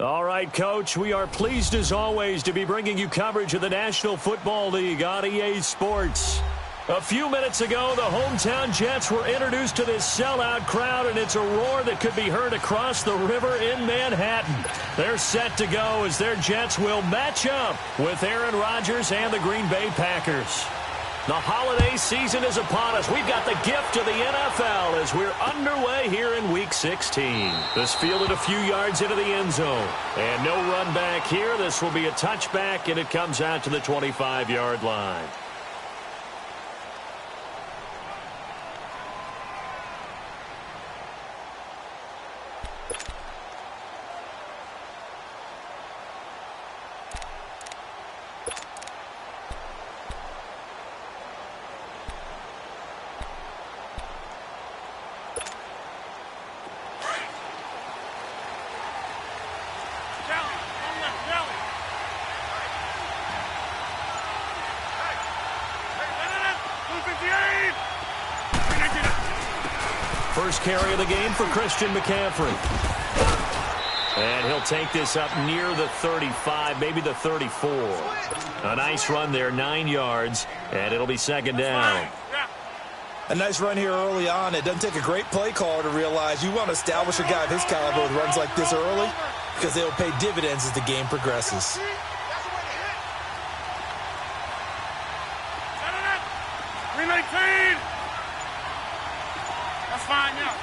All right, Coach, we are pleased as always to be bringing you coverage of the National Football League on EA Sports. A few minutes ago, the hometown Jets were introduced to this sellout crowd, and it's a roar that could be heard across the river in Manhattan. They're set to go as their Jets will match up with Aaron Rodgers and the Green Bay Packers. The holiday season is upon us. We've got the gift of the NFL as we're underway here in Week 16. This fielded a few yards into the end zone. And no run back here. This will be a touchback, and it comes out to the 25-yard line. First carry of the game for Christian McCaffrey. And he'll take this up near the 35, maybe the 34. A nice run there, 9 yards, and it'll be second down. A nice run here early on. It doesn't take a great play caller to realize you want to establish a guy of his caliber with runs like this early because they will pay dividends as the game progresses. That's fine now.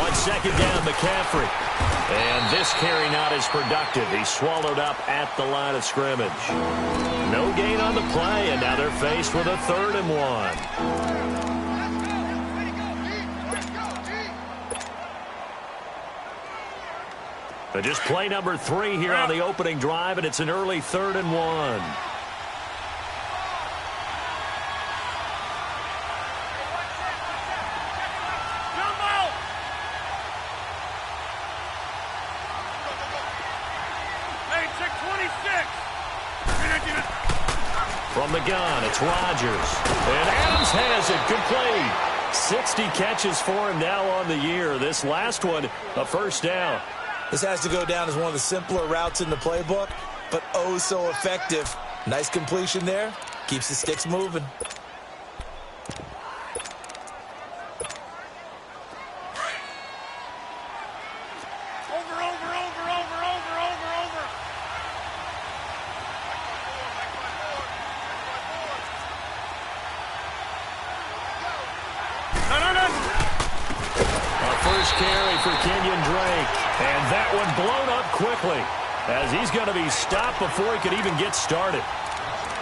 On second down, McCaffrey. And this carry not as productive. He's swallowed up at the line of scrimmage. No gain on the play, and now they're faced with a 3rd and 1. Just play number 3 here on the opening drive, and it's an early 3rd and 1. From the gun, it's Rodgers. And Adams has it. Good play. 60 catches for him now on the year. This last one, a first down. This has to go down as one of the simpler routes in the playbook, but oh so effective. Nice completion there. Keeps the sticks moving. And that one blown up quickly as he's going to be stopped before he could even get started.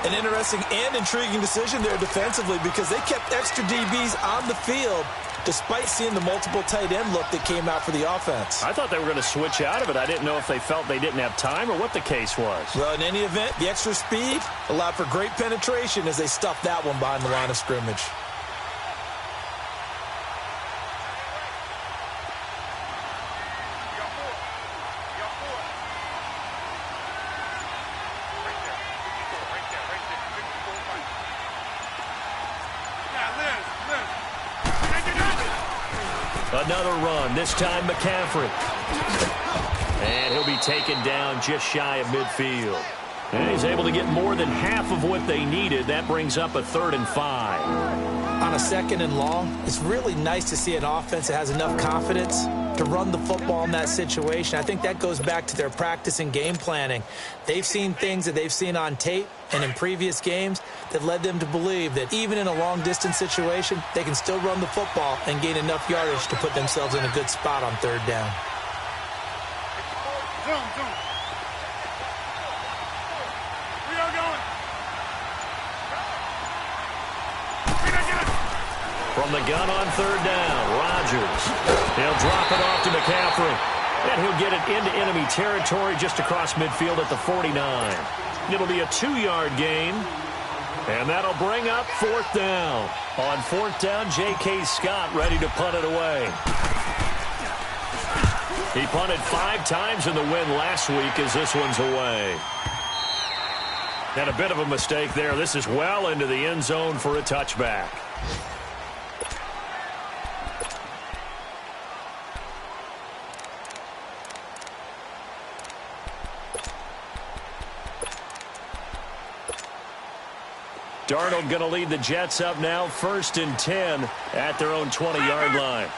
An interesting and intriguing decision there defensively because they kept extra DBs on the field despite seeing the multiple tight end look that came out for the offense. I thought they were going to switch out of it. I didn't know if they felt they didn't have time or what the case was. Well, in any event, the extra speed allowed for great penetration as they stuffed that one behind the line of scrimmage. Another run, this time McCaffrey. And he'll be taken down just shy of midfield. And he's able to get more than half of what they needed. That brings up a 3rd and 5. On a 2nd and long, it's really nice to see an offense that has enough confidence to run the football in that situation. I think that goes back to their practice and game planning. They've seen things that they've seen on tape and in previous games that led them to believe that even in a long-distance situation, they can still run the football and gain enough yardage to put themselves in a good spot on 3rd down. From the gun on 3rd down, Rodgers. He'll drop it off to McCaffrey. And he'll get it into enemy territory just across midfield at the 49. It'll be a 2-yard gain. And that'll bring up 4th down. On 4th down, J.K. Scott ready to punt it away. He punted 5 times in the win last week as this one's away. And a bit of a mistake there. This is well into the end zone for a touchback. Darnold going to lead the Jets up now, 1st and 10 at their own 20-yard line.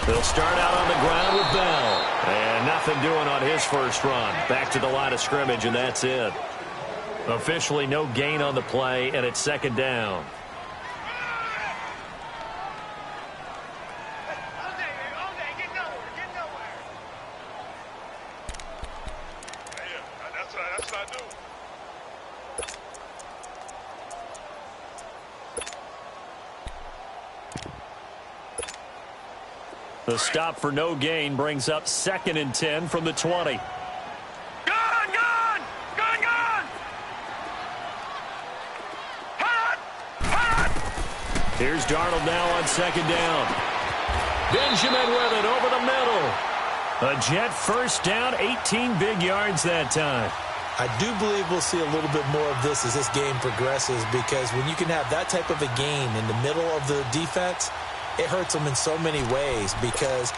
They'll start out on the ground with Bell. And nothing doing on his first run. Back to the line of scrimmage, and that's it. Officially no gain on the play, and it's 2nd down. The stop for no gain brings up 2nd and 10 from the 20. Here's Darnold now on 2nd down. Benjamin with it over the middle. A Jet first down, 18 big yards that time. I do believe we'll see a little bit more of this as this game progresses, because when you can have that type of a gain in the middle of the defense, it hurts them in so many ways, because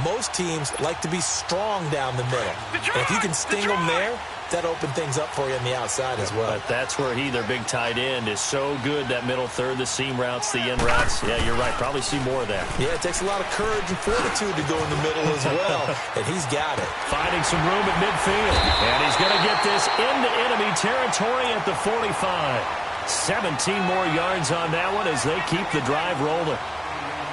most teams like to be strong down the middle. And if you can sting them there, that opens things up for you on the outside as well. But that's where their big tight end, is so good, that middle third, the seam routes, the end routes. Yeah, you're right. Probably see more of that. Yeah, it takes a lot of courage and fortitude to go in the middle as well, and he's got it. Finding some room at midfield, and he's going to get this into enemy territory at the 45. 17 more yards on that one as they keep the drive rolling.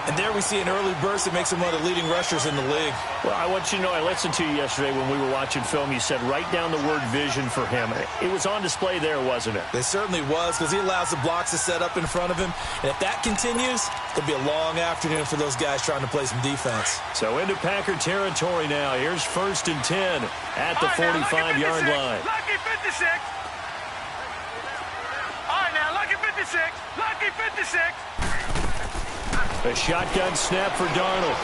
And there we see an early burst that makes him one of the leading rushers in the league. Well, I want you to know, I listened to you yesterday when we were watching film. You said write down the word vision for him. It was on display there, wasn't it? It certainly was, because he allows the blocks to set up in front of him. And if that continues, it'll be a long afternoon for those guys trying to play some defense. So into Packer territory now. Here's 1st and 10 at the 45-yard line. Lucky 56. All right, now, lucky 56. Lucky 56. A shotgun snap for Darnold.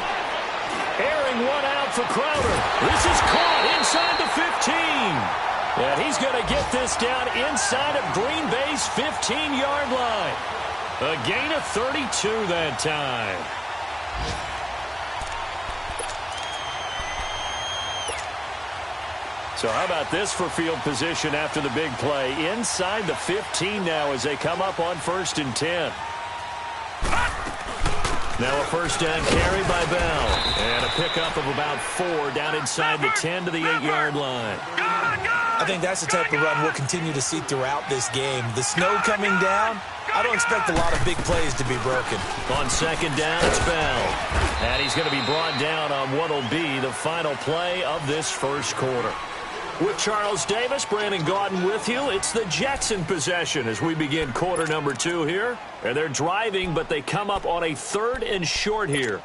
Airing one out for Crowder. This is caught inside the 15. And he's going to get this down inside of Green Bay's 15-yard line. A gain of 32 that time. So how about this for field position after the big play? Inside the 15 now as they come up on 1st and 10. Now a first down carry by Bell. And a pickup of about 4 down inside the 10 to the 8-yard line. I think that's the type of run we'll continue to see throughout this game. The snow coming down, I don't expect a lot of big plays to be broken. On 2nd down, it's Bell. And he's going to be brought down on what will be the final play of this first quarter. With Charles Davis, Brandon Gaudin with you. It's the Jets in possession as we begin quarter number 2 here. And they're driving, but they come up on a 3rd and short here.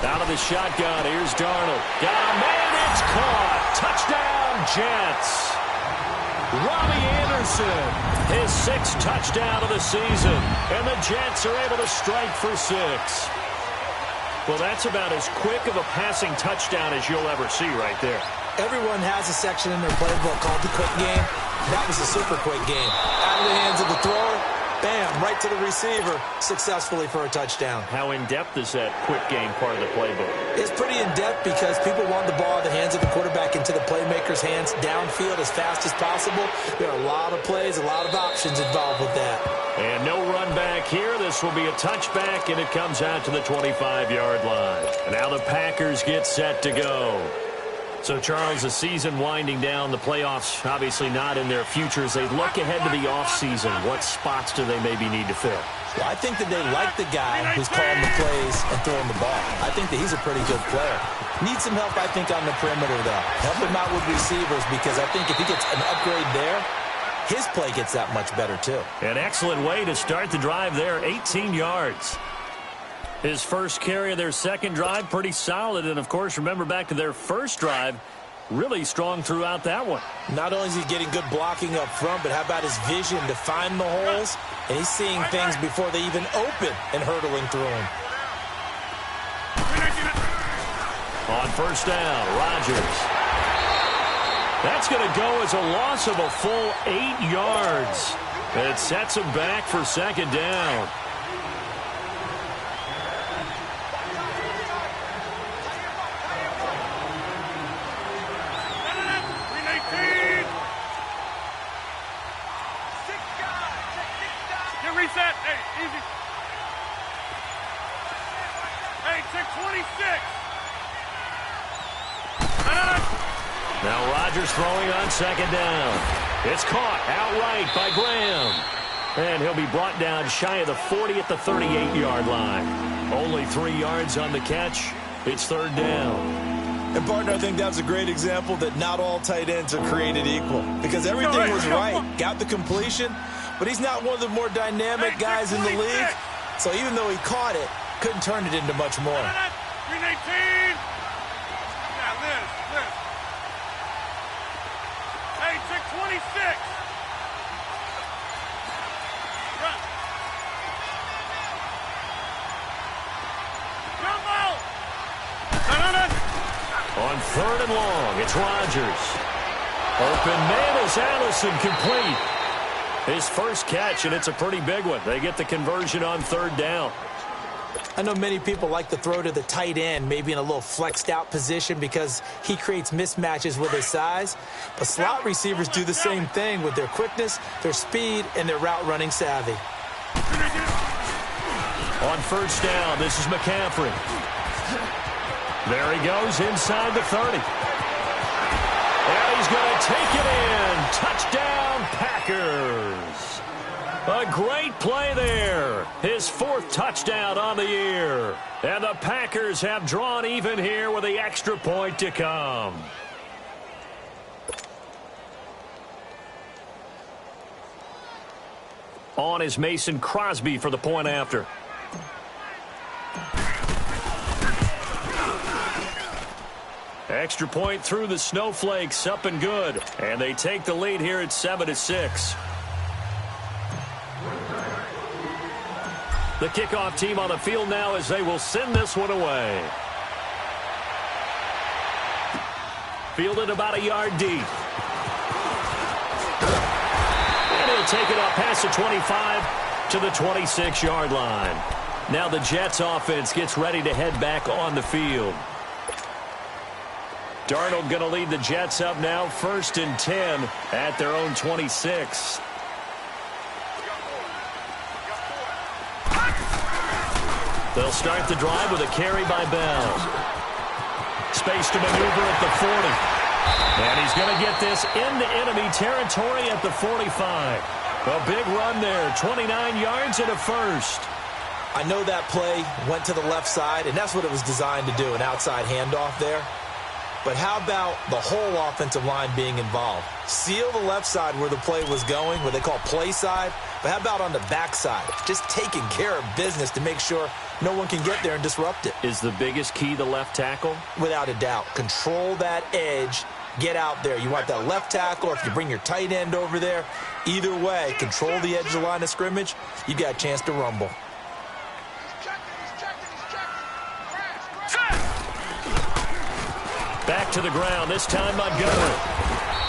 Out of the shotgun, here's Darnold. Got a man, it's caught. Touchdown, Jets. Robbie Anderson, his 6th touchdown of the season. And the Jets are able to strike for 6. Well, that's about as quick of a passing touchdown as you'll ever see right there. Everyone has a section in their playbook called the quick game. That was a super quick game. Out of the hands of the thrower, bam, right to the receiver, successfully for a touchdown. How in-depth is that quick game part of the playbook? It's pretty in-depth because people want the ball in the hands of the quarterback into the playmaker's hands downfield as fast as possible. There are a lot of plays, a lot of options involved with that. And no run back here. This will be a touchback, and it comes out to the 25-yard line. And now the Packers get set to go. So, Charles, the season winding down, the playoffs obviously not in their future. As they look ahead to the offseason, what spots do they maybe need to fill? Well, I think that they like the guy who's calling the plays and throwing the ball. I think that he's a pretty good player. Needs some help, I think, on the perimeter, though. Help him out with receivers, because I think if he gets an upgrade there, his play gets that much better, too. An excellent way to start the drive there, 18 yards. His first carry of their second drive, pretty solid. And, of course, remember back to their first drive, really strong throughout that one. Not only is he getting good blocking up front, but how about his vision to find the holes? And he's seeing things before they even open and hurdling through them. On first down, Rodgers. That's going to go as a loss of a full 8 yards. It sets him back for second down. 626. Now Rodgers throwing on second down. It's caught outright by Graham. And he'll be brought down shy of the 40 at the 38-yard line. Only 3 yards on the catch. It's third down. And, partner, I think that's a great example that not all tight ends are created equal. Because everything was right. Got the completion, but he's not one of the more dynamic guys in the league. So even though he caught it, couldn't turn it into much more. 319. Yeah, Liz. Hey, 626. Run. On third and long, it's Rodgers. Open man is Allison, complete. His first catch, and it's a pretty big one. They get the conversion on third down. I know many people like to throw to the tight end, maybe in a little flexed out position because he creates mismatches with his size. But slot receivers do the same thing with their quickness, their speed, and their route running savvy. On first down, this is McCaffrey. There he goes inside the 30. And he's going to take it in. Touchdown, Packers. A great play there. His 4th touchdown on the year. And the Packers have drawn even here with the extra point to come. On is Mason Crosby for the point after. Extra point through the snowflakes, up and good. And they take the lead here at 7-6. The kickoff team on the field now as they will send this one away. Fielded about a yard deep. And he'll take it up past the 25 to the 26-yard line. Now the Jets offense gets ready to head back on the field. Darnold going to lead the Jets up now, 1st and 10 at their own 26. They'll start the drive with a carry by Bell. Space to maneuver at the 40. And he's going to get this into enemy territory at the 45. A big run there, 29 yards and a first. I know that play went to the left side, and that's what it was designed to do, an outside handoff there. But how about the whole offensive line being involved? Seal the left side where the play was going, what they call play side. But how about on the back side? Just taking care of business to make sure no one can get there and disrupt it. Is the biggest key the left tackle? Without a doubt. Control that edge. Get out there. You want that left tackle, or if you bring your tight end over there, either way, control the edge of the line of scrimmage, you got a chance to rumble. Back to the ground, this time Montgomery.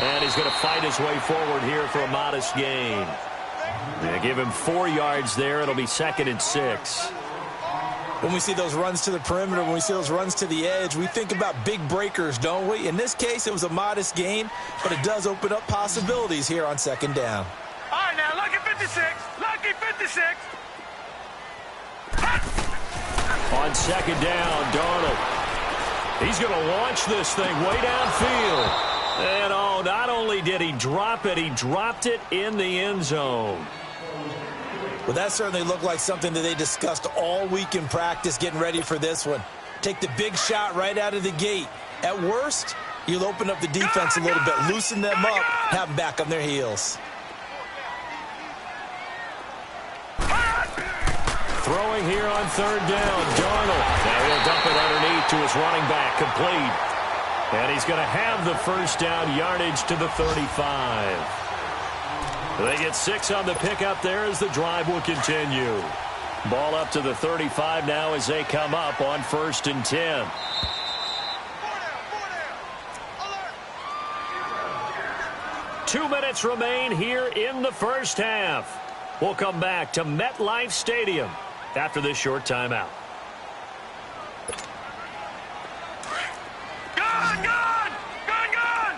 And he's going to fight his way forward here for a modest gain. They give him 4 yards there. It'll be 2nd and 6. When we see those runs to the perimeter, when we see those runs to the edge, we think about big breakers, don't we? In this case, it was a modest gain, but it does open up possibilities here on 2nd down. All right, now, lucky 56. Lucky 56. On 2nd down, Darnold. He's going to launch this thing way downfield. And, oh, not only did he drop it, he dropped it in the end zone. Well, that certainly looked like something that they discussed all week in practice getting ready for this one. Take the big shot right out of the gate. At worst, you'll open up the defense a little bit, loosen them up, have them back on their heels. Throwing here on 3rd down, Darnold. Now he'll dump it underneath to his running back, complete. And he's going to have the first down yardage to the 35. They get 6 on the pickup there as the drive will continue. Ball up to the 35 now as they come up on 1st and 10. Two minutes remain here in the first half. We'll come back to MetLife Stadium after this short timeout. Gone! Gone! Gone! Gone!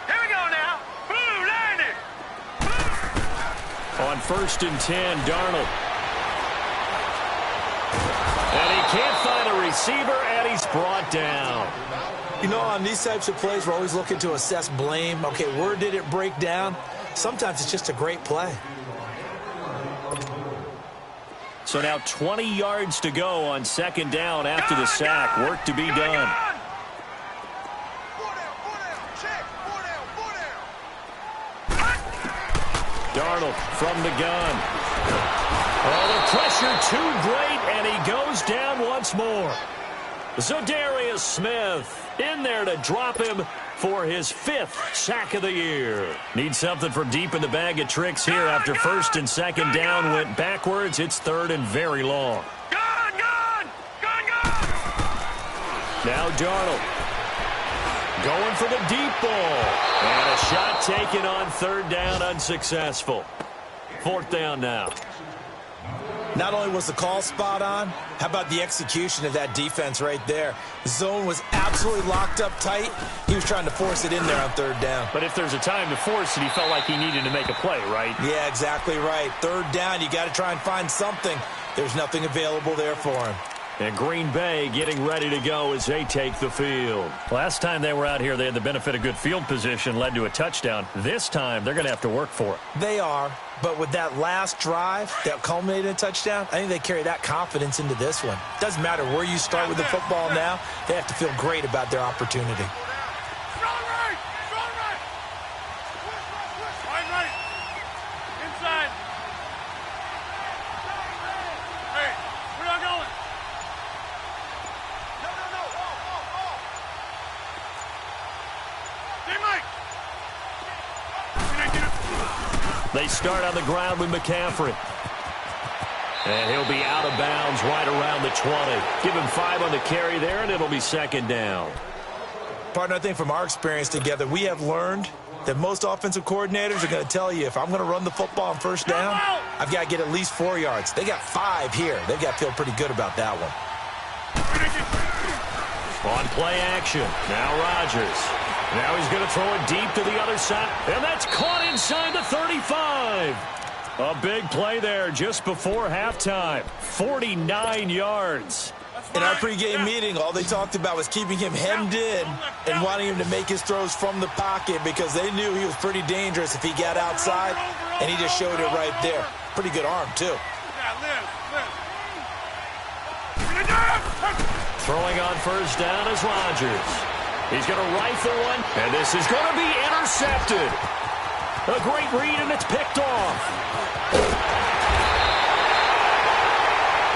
Here we go now. Boom! Landed! On 1st and 10, Darnold. And he can't find a receiver, and he's brought down. You know, on these types of plays, we're always looking to assess blame. Okay, where did it break down? Sometimes it's just a great play. So now 20 yards to go on second down after the sack. Work to be done. Darnold from the gun. Oh, the pressure too great, and he goes down once more. Zadarius Smith in there to drop him for his 5th sack of the year. Need something from deep in the bag of tricks here after first and second down went backwards. It's third and very long. Now Darnold going for the deep ball. And a shot taken on third down, unsuccessful. Fourth down now. Not only was the call spot on, how about the execution of that defense right there? The zone was absolutely locked up tight. He was trying to force it in there on third down. But if there's a time to force it, he felt like he needed to make a play, right? Yeah, exactly right. Third down, you got to try and find something. There's nothing available there for him. And Green Bay getting ready to go as they take the field. Last time they were out here, they had the benefit of good field position, led to a touchdown. This time, they're going to have to work for it. They are, but with that last drive that culminated in a touchdown, I think they carry that confidence into this one. Doesn't matter where you start with the football now, they have to feel great about their opportunity. Inside. Hey, we're not going. They start on the ground with McCaffrey. And he'll be out of bounds right around the 20. Give him 5 on the carry there, and it'll be second down. Partner, I think from our experience together, we have learned that most offensive coordinators are going to tell you, if I'm going to run the football on first down, I've got to get at least 4 yards. They got 5 here. They've got to feel pretty good about that one. On play action, now Rodgers. Now he's going to throw it deep to the other side, and that's caught inside the 35. A big play there just before halftime. 49 yards. In our pregame meeting, all they talked about was keeping him hemmed in and wanting him to make his throws from the pocket because they knew he was pretty dangerous if he got outside, and he just showed it right there. Pretty good arm, too. Throwing on first down is Rodgers. He's going to rifle one, and this is going to be intercepted. A great read, and it's picked off.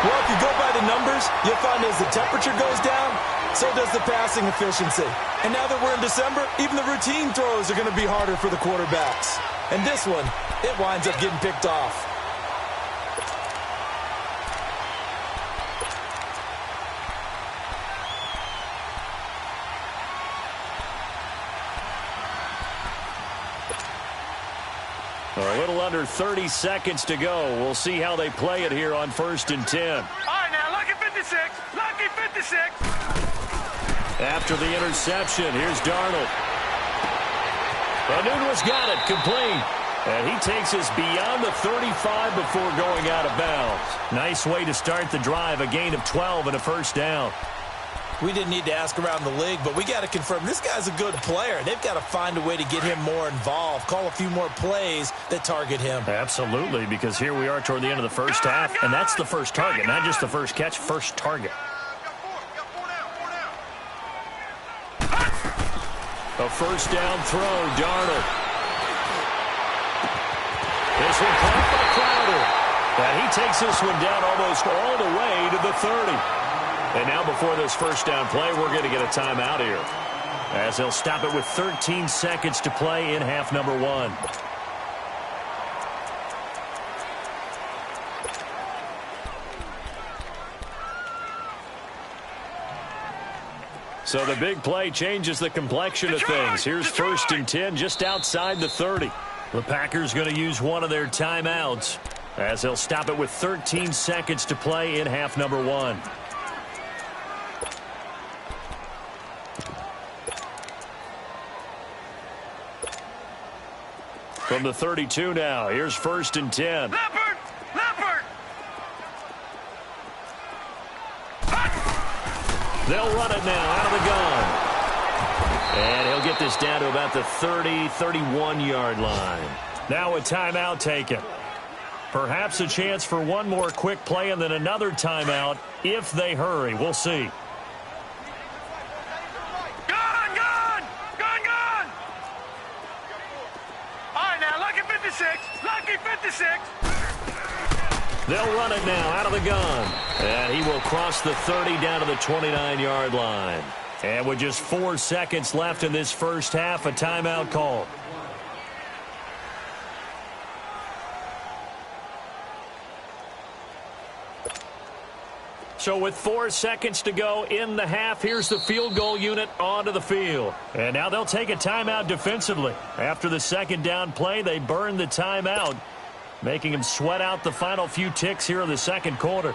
Well, if you go by the numbers, you'll find as the temperature goes down, so does the passing efficiency. And now that we're in December, even the routine throws are going to be harder for the quarterbacks. And this one, it winds up getting picked off. A little under 30 seconds to go. We'll see how they play it here on first and 10. All right, now, lucky 56. Lucky 56. After the interception, here's Darnold. Nunez got it, complete. And he takes us beyond the 35 before going out of bounds. Nice way to start the drive, a gain of 12 and a first down. We didn't need to ask around the league, but we got to confirm this guy's a good player. They've got to find a way to get him more involved, call a few more plays that target him. Absolutely, because here we are toward the end of the first half, and that's the first target, not just the first catch, first target. A first down throw, Darnold. This one caught by Crowder. And he takes this one down almost all the way to the 30. And now before this first down play, we're going to get a timeout here, as they'll stop it with 13 seconds to play in half number 1. So the big play changes the complexion of things. Here's first and 10 just outside the 30. The Packers going to use one of their timeouts, as they'll stop it with 13 seconds to play in half number 1. From the 32 now, here's first and 10. Leopard! Leopard! They'll run it now out of the gun. And he'll get this down to about the 30, 31-yard line. Now a timeout taken. Perhaps a chance for one more quick play and then another timeout if they hurry. We'll see. Gone! Gone! Gone! Gone! All right, now, lucky 56. Lucky 56. They'll run it now out of the gun. And he will cross the 30 down to the 29-yard line. And with just 4 seconds left in this first half, a timeout call. So with 4 seconds to go in the half, here's the field goal unit onto the field. And now they'll take a timeout defensively. After the second down play, they burn the timeout, making them sweat out the final few ticks here in the second quarter.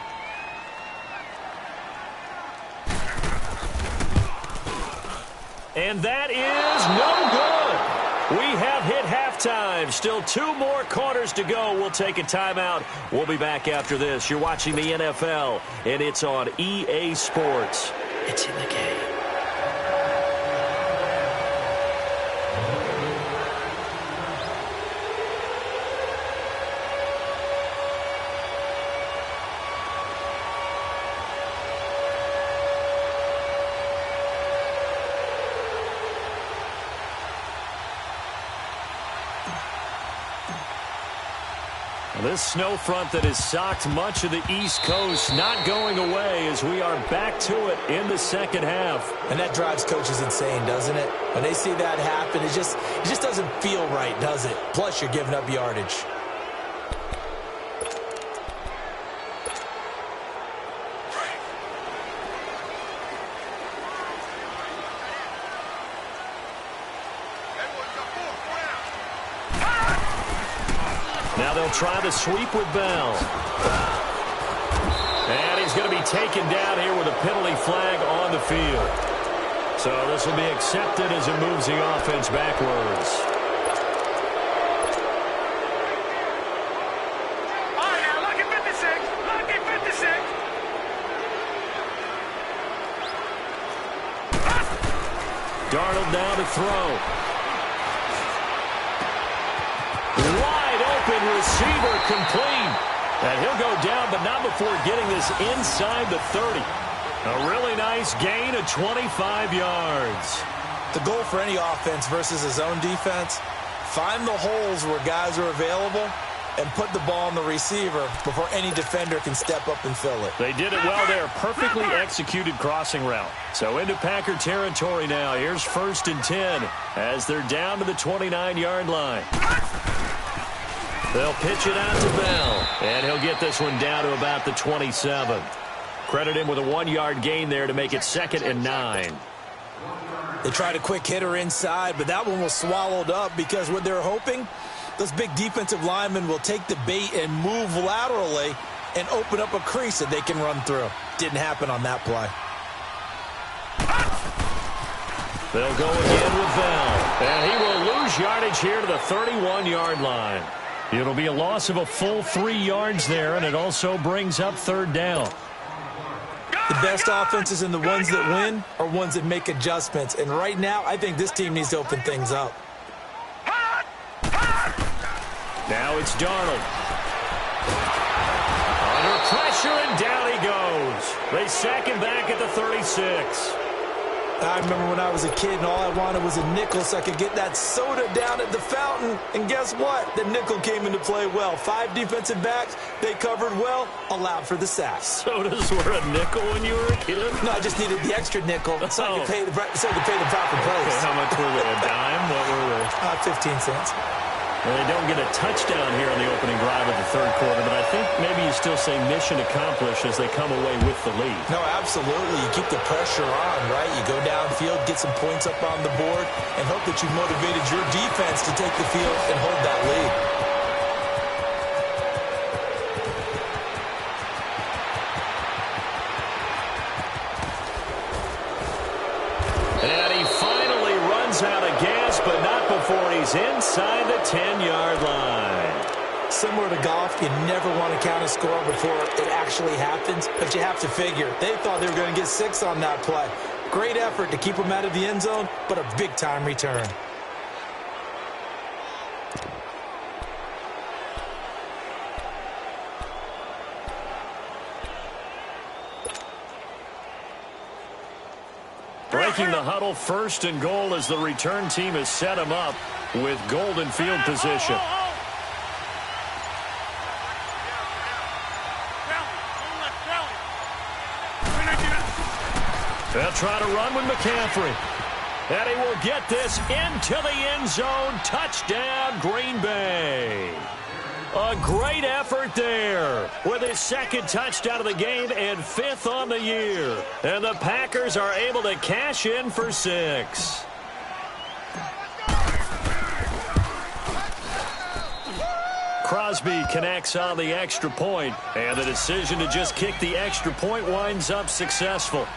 And that is no good. We have hit halftime. Still 2 more quarters to go. We'll take a timeout. We'll be back after this. You're watching the NFL, and it's on EA Sports. It's in the game. This snow front that has socked much of the East Coast not going away as we are back to it in the second half. And that drives coaches insane, doesn't it? When they see that happen, it just doesn't feel right, does it? Plus, you're giving up yardage. Now they'll try to sweep with Bell. And he's going to be taken down here with a penalty flag on the field. So this will be accepted as it moves the offense backwards. All right, now, lucky 56. Lucky 56. Darnold now to throw. Open receiver complete. And he'll go down, but not before getting this inside the 30. A really nice gain of 25 yards. The goal for any offense versus a zone defense, find the holes where guys are available and put the ball on the receiver before any defender can step up and fill it. They did it well there. Perfectly executed crossing route. So into Packer territory now. Here's 1st and 10 as they're down to the 29-yard line. They'll pitch it out to Bell, and he'll get this one down to about the 27. Credit him with a 1-yard gain there to make it 2nd and 9. They tried a quick hitter inside, but that one was swallowed up because what they're hoping, those big defensive linemen will take the bait and move laterally and open up a crease that they can run through. Didn't happen on that play. They'll go again with Bell, and he will lose yardage here to the 31-yard line. It'll be a loss of a full 3 yards there, and it also brings up 3rd down. The best offenses and the ones that win are ones that make adjustments. And right now, I think this team needs to open things up. Now it's Darnold. Under pressure, and down he goes. They sack him back at the 36. I remember when I was a kid and all I wanted was a nickel so I could get that soda down at the fountain. And guess what? The nickel came into play well. 5 defensive backs, they covered well, allowed for the sack. Sodas were a nickel when you were a kid? No, I just needed the extra nickel so I could pay the proper price. Okay, how much were they? A dime? What were they? 15 cents. Well, they don't get a touchdown here in the opening drive of the 3rd quarter, but I think maybe you still say mission accomplished as they come away with the lead. No, absolutely. You keep the pressure on, right? You go downfield, get some points up on the board, and hope that you motivated your defense to take the field and hold that lead. And he finally runs out of gas, but not before he's inside the 10-yard line. similar to golf. You never want to count a score before it actually happens, but you have to figure. They thought they were going to get 6 on that play. Great effort to keep them out of the end zone, but a big-time return. Breaking the huddle, 1st and goal as the return team has set him up with golden field position. They'll try to run with McCaffrey. And he will get this into the end zone. Touchdown, Green Bay. A great effort there with his 2nd touchdown of the game and 5th on the year. And the Packers are able to cash in for 6. Crosby connects on the extra point, and the decision to just kick the extra point winds up successful.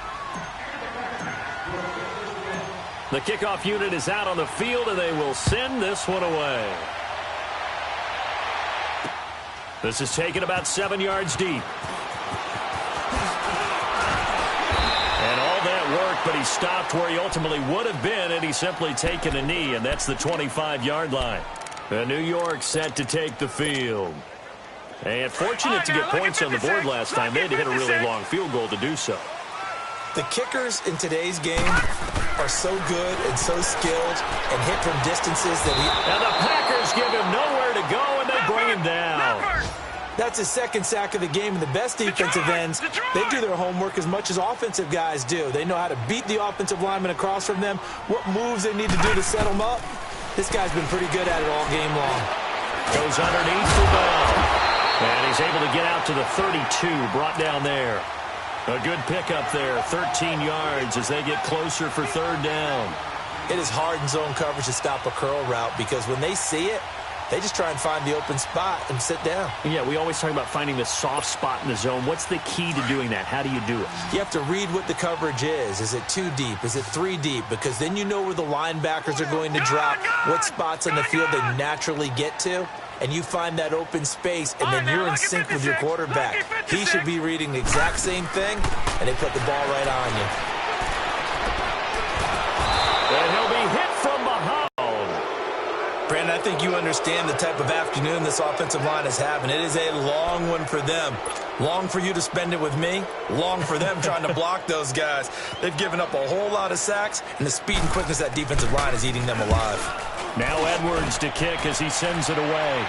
The kickoff unit is out on the field, and they will send this one away. This is taken about 7 yards deep. And all that work, but he stopped where he ultimately would have been, and he's simply taken a knee, and that's the 25-yard line. And New York set to take the field. And fortunate to get points on the board last time. They had to hit a really long field goal to do so. The kickers in today's game are so good and so skilled and hit from distances that And the Packers give him nowhere to go, and they bring him down. That's his 2nd sack of the game, and the best defensive ends, they do their homework as much as offensive guys do. They know how to beat the offensive lineman across from them, what moves they need to do to set them up. This guy's been pretty good at it all game long. Goes underneath for Bell. And he's able to get out to the 32, brought down there. A good pickup there, 13 yards as they get closer for 3rd down. It is hard in zone coverage to stop a curl route because when they see it, they just try and find the open spot and sit down. Yeah, we always talk about finding the soft spot in the zone. What's the key to doing that? How do you do it? You have to read what the coverage is. Is it 2 deep? Is it 3 deep? Because then you know where the linebackers are going to drop, what spots on the field they naturally get to, and you find that open space, and then you're in sync with your quarterback. He should be reading the exact same thing, and they put the ball right on you. And he'll be hit from behind. Brandon, I think you understand the type of afternoon this offensive line is having. It is a long one for them. Long for you to spend it with me. Long for them trying to block those guys. They've given up a whole lot of sacks, and the speed and quickness of that defensive line is eating them alive. Now Edwards to kick as he sends it away.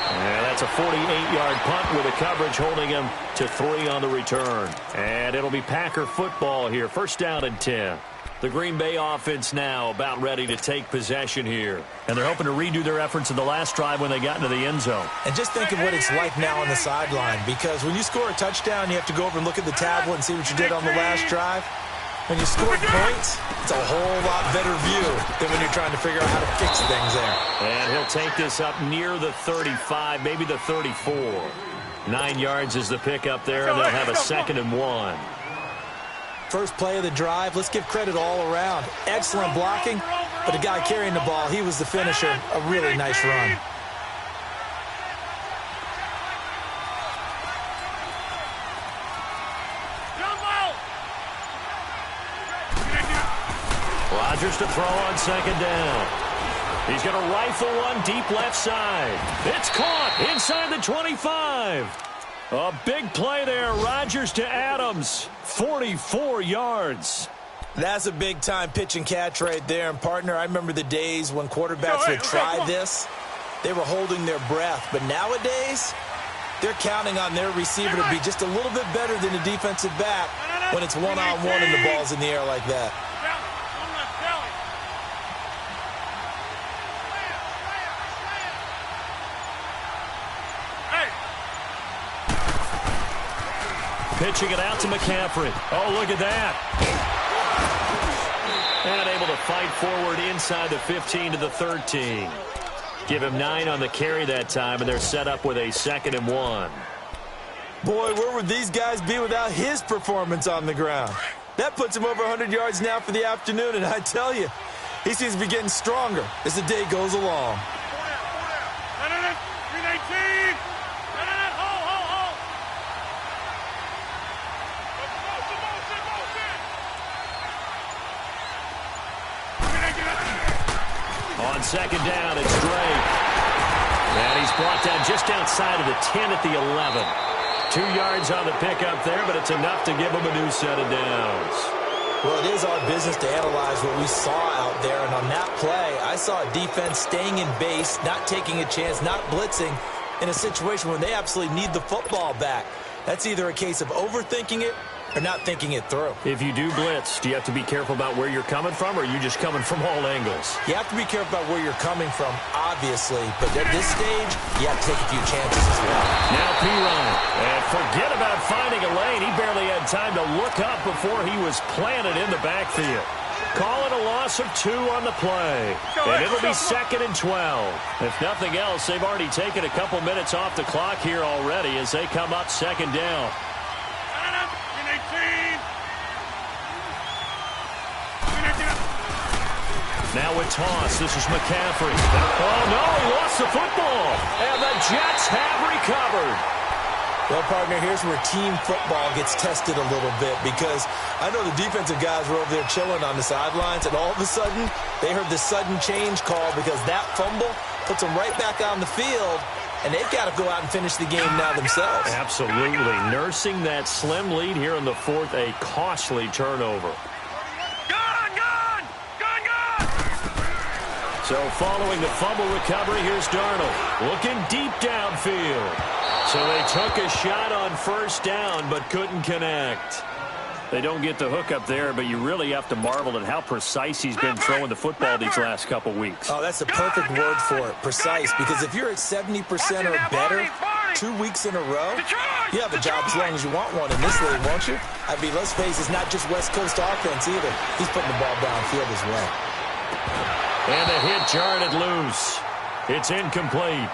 And that's a 48-yard punt with a coverage holding him to 3 on the return. And it'll be Packer football here. 1st down and 10. The Green Bay offense now about ready to take possession here. And they're hoping to redo their efforts in the last drive when they got into the end zone. And just think of what it's like now on the sideline, because when you score a touchdown, you have to go over and look at the tablet and see what you did on the last drive. When you score points, it's a whole lot better view than when you're trying to figure out how to fix things there. And he'll take this up near the 35, maybe the 34. 9 yards is the pickup there, and they'll have a 2nd and 1. First play of the drive, let's give credit all around. Excellent blocking, but the guy carrying the ball, he was the finisher. A really nice run. Rodgers to throw on 2nd down. He's going to rifle one deep left side. It's caught inside the 25. A big play there. Rodgers to Adams. 44 yards. That's a big-time pitch and catch right there. And, partner, I remember the days when quarterbacks would try this. They were holding their breath. But nowadays, they're counting on their receiver to be just a little bit better than a defensive back when it's one-on-one and the ball's in the air like that. Pitching it out to McCaffrey. Oh, look at that. And able to fight forward inside the 15 to the 13. Give him 9 on the carry that time, and they're set up with a 2nd and 1. Boy, where would these guys be without his performance on the ground? That puts him over 100 yards now for the afternoon, and I tell you, He seems to be getting stronger as the day goes along. On second down, it's Drake. And he's brought down just outside of the 10 at the 11. 2 yards on the pickup there, but it's enough to give him a new set of downs. Well, it is our business to analyze what we saw out there, and on that play, I saw a defense staying in base, not taking a chance, not blitzing, in a situation where they absolutely need the football back. That's either a case of overthinking it or not thinking it through. If you do blitz, do you have to be careful about where you're coming from, or are you just coming from all angles? You have to be careful about where you're coming from, obviously, but at this stage, you have to take a few chances as well. Now P-Ryan, and forget about finding a lane. He barely had time to look up before he was planted in the backfield. Call it a loss of 2 on the play, and it'll be 2nd and 12. If nothing else, they've already taken a couple minutes off the clock here already as they come up 2nd down. Now with toss, this is McCaffrey. Oh, no, he lost the football. And the Jets have recovered. Well, partner, here's where team football gets tested a little bit because I know the defensive guys were over there chilling on the sidelines, and all of a sudden, they heard the sudden change call because that fumble puts them right back on the field, and they've got to go out and finish the game now themselves. Absolutely. Nursing that slim lead here in the 4th, a costly turnover. So following the fumble recovery, here's Darnold looking deep downfield. So they took a shot on 1st down but couldn't connect. They don't get the hook up there, but you really have to marvel at how precise he's been throwing the football these last couple weeks. Oh, that's the perfect word for it, precise, because if you're at 70% or better 2 weeks in a row, you have a job as long as you want one in this league, won't you? I mean, let's face it, it's not just West Coast offense either. He's putting the ball downfield as well. And the hit jarred loose. It's incomplete.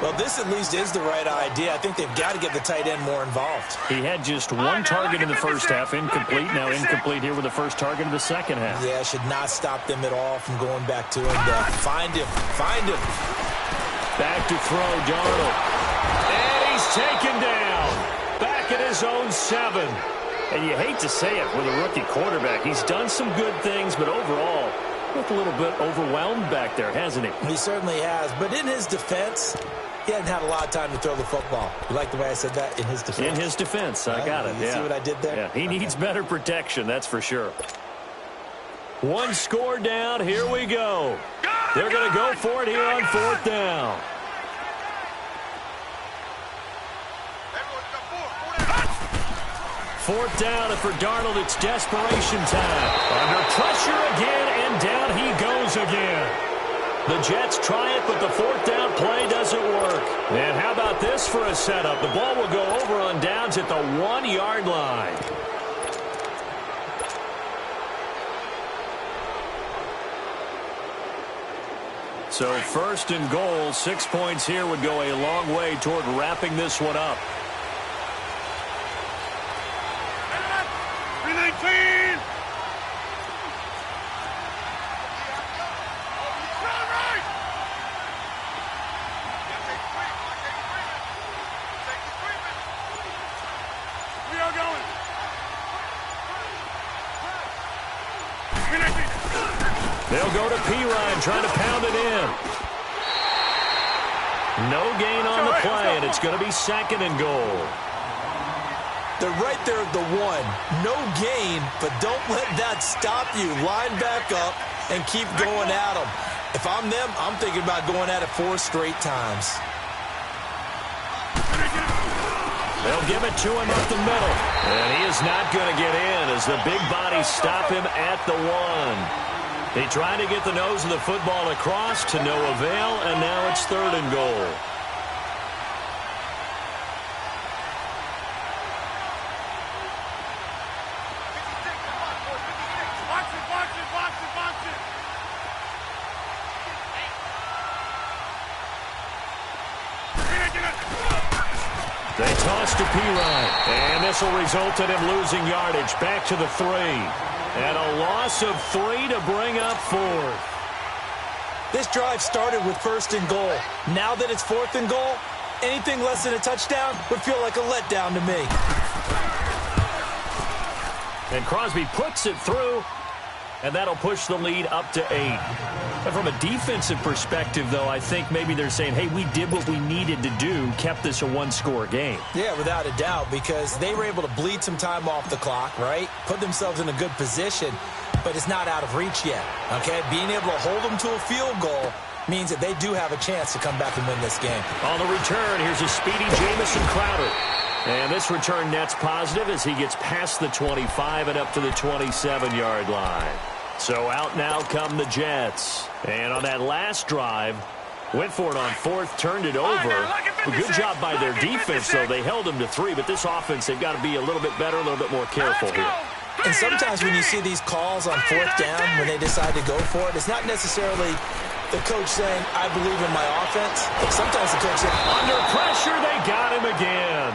Well, this at least is the right idea. I think they've got to get the tight end more involved. He had just 1 target in the first half, incomplete. Now incomplete here with the first target of the second half. Yeah, should not stop them at all from going back to him. Find him. Back to throw, Darnold. And he's taken down. Back at his own 7. And you hate to say it with a rookie quarterback. He's done some good things, but overall, looked a little bit overwhelmed back there, hasn't he? He certainly has. But in his defense, he hadn't had a lot of time to throw the football. You like the way I said that? In his defense? In his defense. I got it. You see what I did there? Yeah, he needs better protection, that's for sure. 1 score down. Here we go. They're going to go for it here on 4th down. Fourth down, and for Darnold, it's desperation time. Under pressure again, and down he goes again. The Jets try it, but the 4th down play doesn't work. And how about this for a setup? The ball will go over on downs at the 1-yard line. So 1st and goal, 6 points here would go a long way toward wrapping this one up. 319! We are going. They'll go to P-Ryan, trying to pound it in. No gain on the play, and it's going to be 2nd and goal. they're right there at the 1. No gain, but don't let that stop you. Line back up and keep going at them. If I'm them, I'm thinking about going at it 4 straight times. They'll give it to him up the middle. And he is not going to get in as the big bodies stop him at the 1. They tried to get the nose of the football across to no avail, and now it's 3rd and goal. They toss to P-Ryan, and this will result in him losing yardage back to the 3. And a loss of 3 to bring up 4th. This drive started with 1st and goal. Now that it's 4th and goal, anything less than a touchdown would feel like a letdown to me. And Crosby puts it through, and that'll push the lead up to 8. And from a defensive perspective, though, I think maybe they're saying, hey, we did what we needed to do, kept this a one-score game. Yeah, without a doubt, because they were able to bleed some time off the clock, right? Put themselves in a good position, but it's not out of reach yet, okay? Being able to hold them to a field goal means that they do have a chance to come back and win this game. On the return, here's a speedy Jamison Crowder. And this return net's positive as he gets past the 25 and up to the 27-yard line. So out now come the Jets. And on that last drive, went for it on 4th, turned it over. A good job by their defense, though. They held them to 3, but this offense, they've got to be a little bit better, a little bit more careful here. And sometimes when you see these calls on 4th down, when they decide to go for it, it's not necessarily the coach saying, I believe in my offense. Sometimes the coach saying, under pressure, they got him again.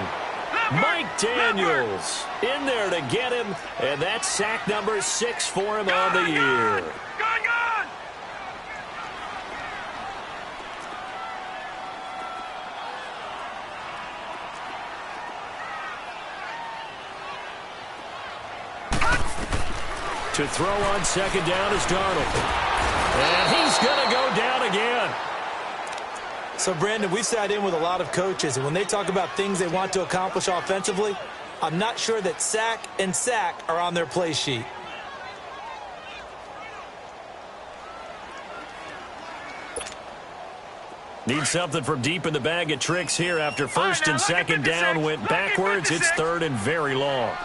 Mike Daniels in there to get him, and that's sack number 6 for him on the year. Gone! To throw on 2nd down is Darnold. And he's going to go down again. So, Brandon, we've sat in with a lot of coaches, and when they talk about things they want to accomplish offensively, I'm not sure that sack and sack are on their play sheet. Need something from deep in the bag of tricks here after 1st and 2nd down went backwards. It's 3rd and very long.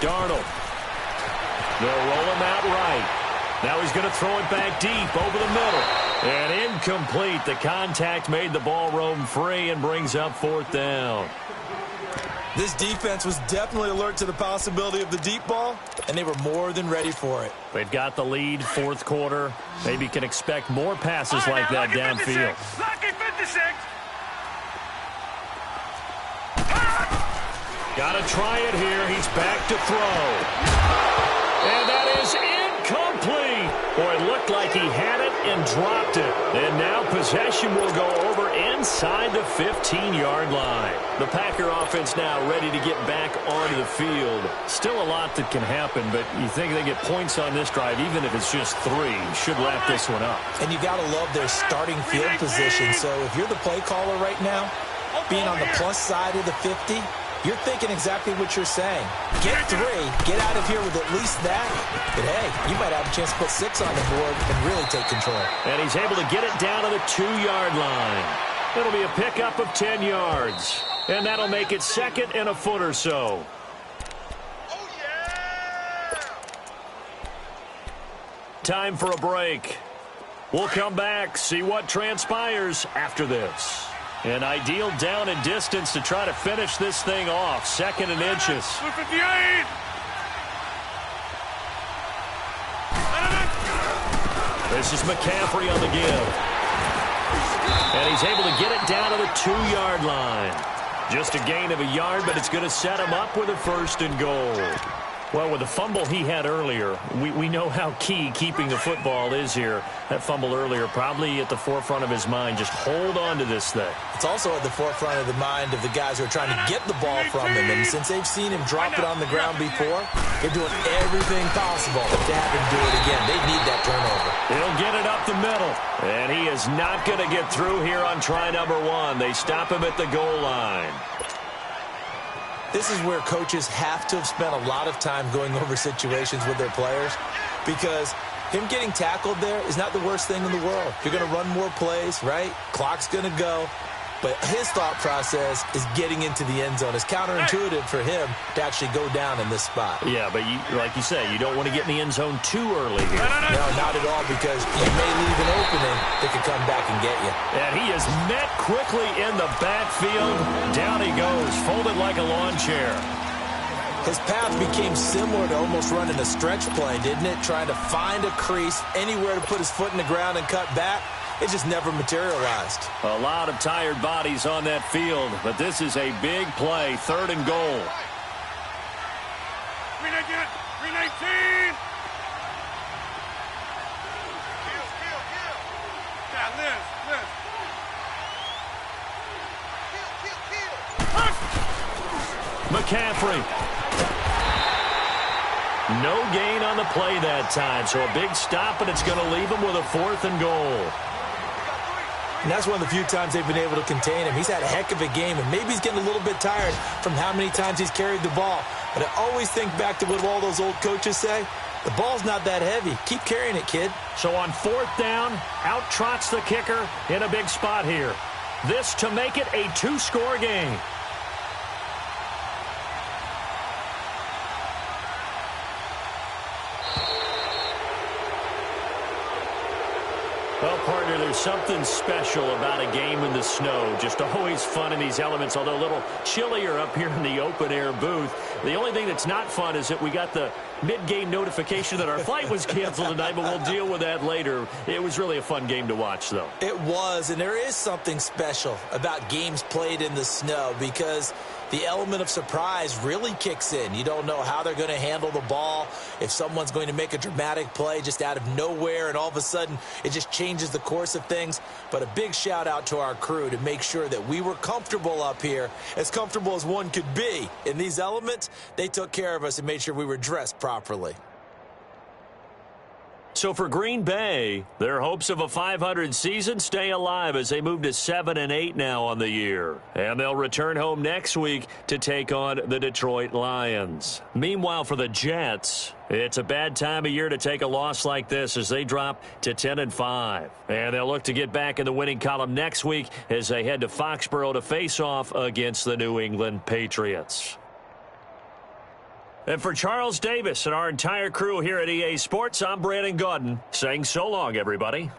Darnold. They'll roll him out right. Now he's going to throw it back deep over the middle. And incomplete. The contact made the ball roam free and brings up 4th down. This defense was definitely alert to the possibility of the deep ball, and they were more than ready for it. They've got the lead, 4th quarter. Maybe can expect more passes like that downfield. Lucky 56. Got to try it here. He's back to throw. And that is incomplete. Boy, it looked like he had it and dropped it. And now possession will go over inside the 15-yard line. The Packer offense now ready to get back onto the field. Still a lot that can happen, but you think they get points on this drive, even if it's just 3, should wrap this one up. And you got to love their starting field position. So if you're the play caller right now, being on the plus side of the 50, you're thinking exactly what you're saying. Get 3, get out of here with at least that. But, hey, you might have a chance to put 6 on the board and really take control. And he's able to get it down to the 2-yard line. It'll be a pickup of 10 yards. And that'll make it 2nd and a foot or so. Time for a break. We'll come back, see what transpires after this. An ideal down and distance to try to finish this thing off. 2nd and inches. 58. This is McCaffrey on the give. And he's able to get it down to the 2-yard line. Just a gain of a yard, but it's going to set him up with a 1st and goal. Well, with the fumble he had earlier, we know how key keeping the football is here. That fumble earlier probably at the forefront of his mind. Just hold on to this thing. It's also at the forefront of the mind of the guys who are trying to get the ball from him. And since they've seen him drop it on the ground before, they're doing everything possible to have him do it again. They need that turnover. He'll get it up the middle. And he is not going to get through here on try number 1. They stop him at the goal line. This is where coaches have to have spent a lot of time going over situations with their players, because him getting tackled there is not the worst thing in the world. You're going to run more plays, right? Clock's going to go. But his thought process is getting into the end zone. It's counterintuitive for him to actually go down in this spot. Yeah, but like you say, you don't want to get in the end zone too early here. No, not at all, because you may leave an opening that could come back and get you. And he is met quickly in the backfield. Down he goes, folded like a lawn chair. His path became similar to almost running a stretch play, didn't it? Trying to find a crease, anywhere to put his foot in the ground and cut back. it just never materialized. A lot of tired bodies on that field, but this is a big play, 3rd and goal. 319. Yeah, Liz. McCaffrey. No gain on the play that time, so a big stop, and it's going to leave him with a 4th and goal. And that's one of the few times they've been able to contain him. He's had a heck of a game, and maybe he's getting a little bit tired from how many times he's carried the ball. But I always think back to what all those old coaches say. The ball's not that heavy. Keep carrying it, kid. So on 4th down, out trots the kicker in a big spot here. This to make it a 2-score game. Well, partner, there's something special about a game in the snow. Just always fun in these elements, although a little chillier up here in the open-air booth. The only thing that's not fun is that we got the mid-game notification that our flight was canceled tonight, but we'll deal with that later. It was really a fun game to watch, though. It was, and there is something special about games played in the snow because the element of surprise really kicks in. You don't know how they're going to handle the ball, if someone's going to make a dramatic play just out of nowhere, and all of a sudden it just changes the course of things. But a big shout out to our crew to make sure that we were comfortable up here, as comfortable as one could be. In these elements, they took care of us and made sure we were dressed properly. So for Green Bay, their hopes of a 500 season stay alive as they move to 7-8 now on the year. And they'll return home next week to take on the Detroit Lions. Meanwhile, for the Jets, it's a bad time of year to take a loss like this as they drop to 10-5. And they'll look to get back in the winning column next week as they head to Foxborough to face off against the New England Patriots. And for Charles Davis and our entire crew here at EA Sports, I'm Brandon Gaudin saying so long, everybody.